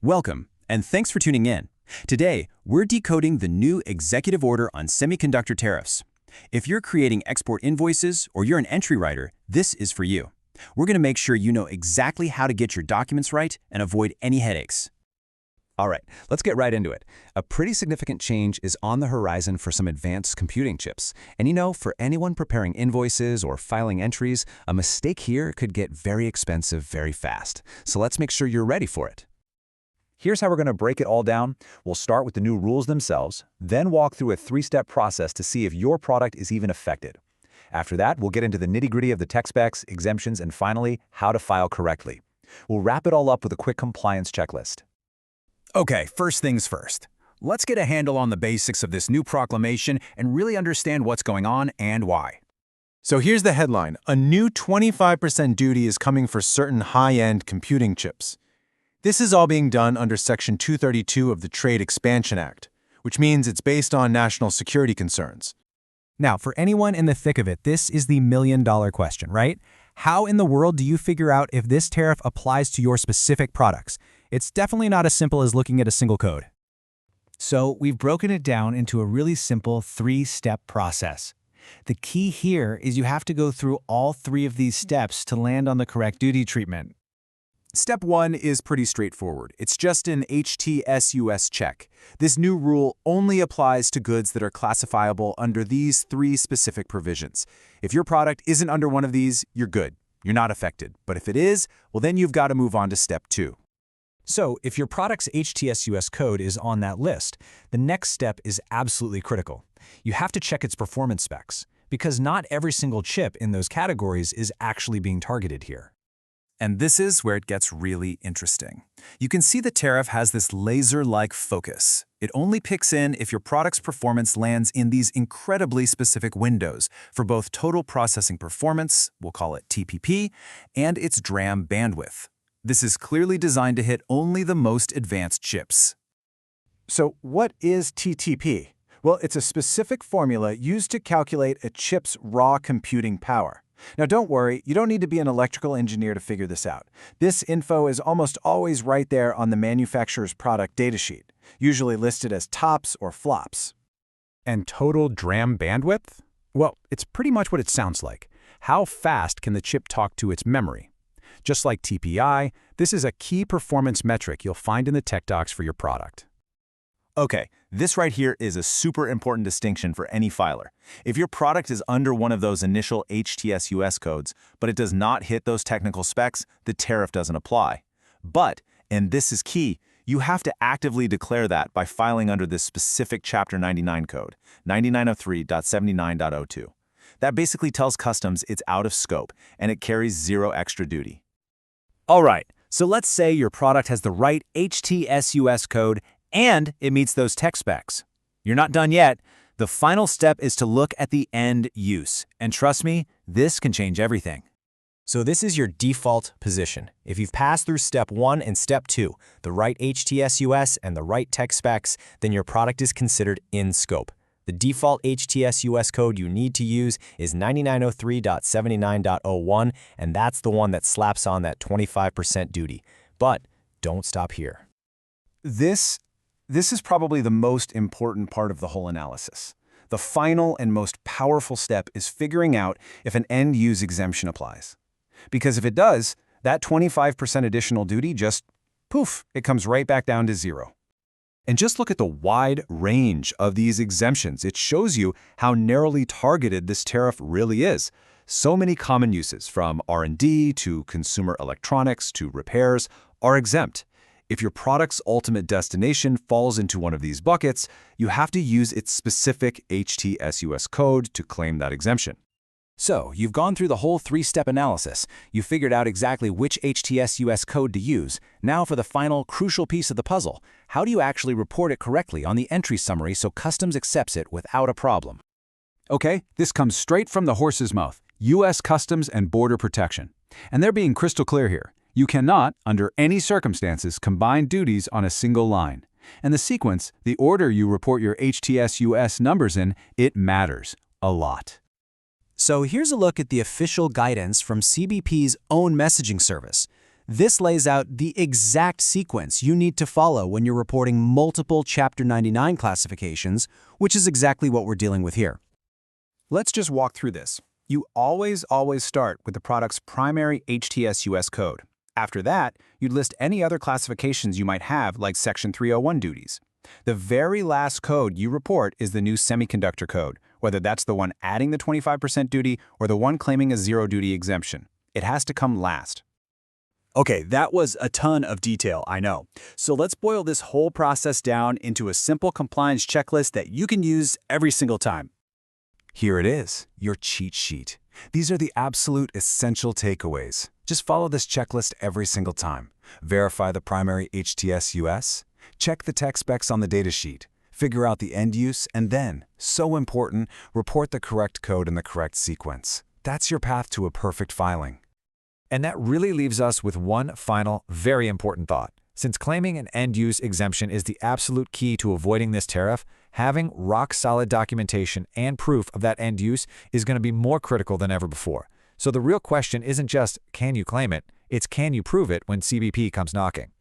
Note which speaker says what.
Speaker 1: Welcome, and thanks for tuning in. Today, we're decoding the new executive order on semiconductor tariffs. If you're creating export invoices or you're an entry writer, this is for you. We're going to make sure you know exactly how to get your documents right and avoid any headaches.
Speaker 2: All right, let's get right into it. A pretty significant change is on the horizon for some advanced computing chips. And for anyone preparing invoices or filing entries, a mistake here could get very expensive very fast. So let's make sure you're ready for it. Here's how we're going to break it all down. We'll start with the new rules themselves, then walk through a three-step process to see if your product is even affected. After that, we'll get into the nitty-gritty of the tech specs, exemptions, and finally, how to file correctly. We'll wrap it all up with a quick compliance checklist.
Speaker 3: Okay, first things first. Let's get a handle on the basics of this new proclamation and really understand what's going on and why.
Speaker 4: So here's the headline. A new 25% duty is coming for certain high-end computing chips. This is all being done under Section 232 of the Trade Expansion Act, which means it's based on national security concerns.
Speaker 5: Now, for anyone in the thick of it, this is the million-dollar question, right? How in the world do you figure out if this tariff applies to your specific products? It's definitely not as simple as looking at a single code.
Speaker 6: So we've broken it down into a really simple three-step process. The key here is you have to go through all three of these steps to land on the correct duty treatment.
Speaker 3: Step 1 is pretty straightforward. It's just an HTS-US check. This new rule only applies to goods that are classifiable under these three specific provisions. If your product isn't under one of these, you're good. You're not affected. But if it is, well then you've got to move on to step 2.
Speaker 5: So if your product's HTS-US code is on that list, the next step is absolutely critical. You have to check its performance specs, because not every single chip in those categories is actually being targeted here.
Speaker 3: And this is where it gets really interesting. You can see the tariff has this laser-like focus. It only picks in if your product's performance lands in these incredibly specific windows for both total processing performance, we'll call it TPP, and its DRAM bandwidth. This is clearly designed to hit only the most advanced chips.
Speaker 4: So what is TTP? Well, it's a specific formula used to calculate a chip's raw computing power. Now don't worry, you don't need to be an electrical engineer to figure this out. This info is almost always right there on the manufacturer's product datasheet, usually listed as tops or flops.
Speaker 3: And total DRAM bandwidth? Well, it's pretty much what it sounds like. How fast can the chip talk to its memory? Just like TPI, this is a key performance metric you'll find in the tech docs for your product.
Speaker 7: Okay, this right here is a super important distinction for any filer. If your product is under one of those initial HTS-US codes, but it does not hit those technical specs, the tariff doesn't apply. But, and this is key, you have to actively declare that by filing under this specific Chapter 99 code, 9903.79.02. That basically tells customs it's out of scope, and it carries zero extra duty.
Speaker 1: All right, so let's say your product has the right HTS-US code and it meets those tech specs. You're not done yet. The final step is to look at the end use. And trust me, this can change everything. So this is your default position. If you've passed through step 1 and step 2, the right HTS-US and the right tech specs, then your product is considered in scope. The default HTS-US code you need to use is 9903.79.01, and that's the one that slaps on that 25% duty. But don't stop here.
Speaker 4: This is probably the most important part of the whole analysis. The final and most powerful step is figuring out if an end-use exemption applies. Because if it does, that 25% additional duty just, poof, it comes right back down to zero. And just look at the wide range of these exemptions. It shows you how narrowly targeted this tariff really is. So many common uses, from R&D to consumer electronics to repairs, are exempt. If your product's ultimate destination falls into one of these buckets, you have to use its specific HTS-US code to claim that exemption.
Speaker 5: So, you've gone through the whole three-step analysis. You figured out exactly which HTS-US code to use. Now for the final, crucial piece of the puzzle. How do you actually report it correctly on the entry summary so customs accepts it without a problem?
Speaker 3: Okay, this comes straight from the horse's mouth. U.S. Customs and Border Protection. And they're being crystal clear here. You cannot, under any circumstances, combine duties on a single line. And the sequence, the order you report your HTS-US numbers in, it matters a lot.
Speaker 5: So here's a look at the official guidance from CBP's own messaging service.
Speaker 6: This lays out the exact sequence you need to follow when you're reporting multiple Chapter 99 classifications, which is exactly what we're dealing with here.
Speaker 4: Let's just walk through this. You always start with the product's primary HTS-US code. After that, you'd list any other classifications you might have, like Section 301 duties. The very last code you report is the new semiconductor code, whether that's the one adding the 25% duty or the one claiming a zero-duty exemption. It has to come last.
Speaker 3: Okay, that was a ton of detail, I know. So let's boil this whole process down into a simple compliance checklist that you can use every single time.
Speaker 7: Here it is, your cheat sheet. These are the absolute essential takeaways. Just follow this checklist every single time. Verify the primary HTS-US, check the tech specs on the datasheet, figure out the end use, and then, so important, report the correct code in the correct sequence. That's your path to a perfect filing.
Speaker 2: And that really leaves us with one final, very important thought. Since claiming an end-use exemption is the absolute key to avoiding this tariff, having rock-solid documentation and proof of that end use is going to be more critical than ever before. So the real question isn't just, can you claim it? It's can you prove it when CBP comes knocking?